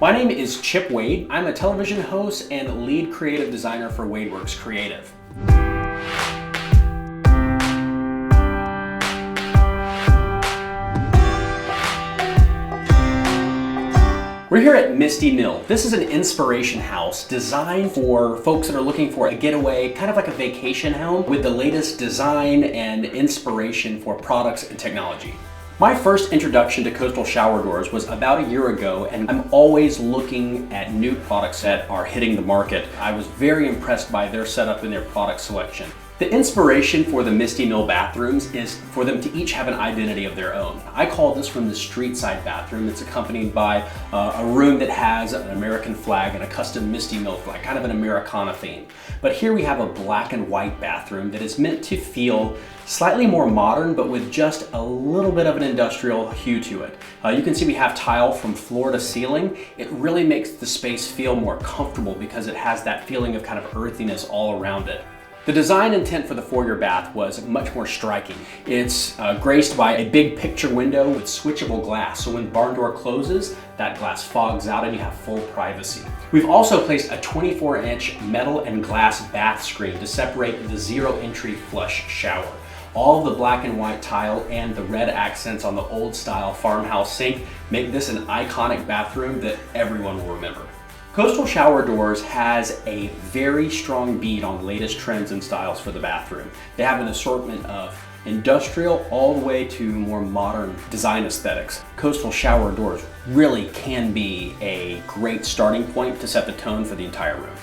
My name is Chip Wade. I'm a television host and lead creative designer for WadeWorks Creative. We're here at Misty Mill. This is an inspiration house designed for folks that are looking for a getaway, kind of like a vacation home with the latest design and inspiration for products and technology. My first introduction to coastal shower doors was about a year ago, and I'm always looking at new products that are hitting the market. I was very impressed by their setup and their product selection. The inspiration for the Misty Mill bathrooms is for them to each have an identity of their own. I call this one the street side bathroom. It's accompanied by a room that has an American flag and a custom Misty Mill flag, kind of an Americana theme. But here we have a black and white bathroom that is meant to feel slightly more modern, but with just a little bit of an industrial hue to it. You can see we have tile from floor to ceiling. It really makes the space feel more comfortable because it has that feeling of kind of earthiness all around it. The design intent for the foyer bath was much more striking. It's graced by a big picture window with switchable glass, so when the barn door closes, that glass fogs out and you have full privacy. We've also placed a 24-inch metal and glass bath screen to separate the zero entry flush shower. All of the black and white tile and the red accents on the old style farmhouse sink make this an iconic bathroom that everyone will remember. Coastal Shower Doors has a very strong beat on the latest trends and styles for the bathroom. They have an assortment of industrial all the way to more modern design aesthetics. Coastal Shower Doors really can be a great starting point to set the tone for the entire room.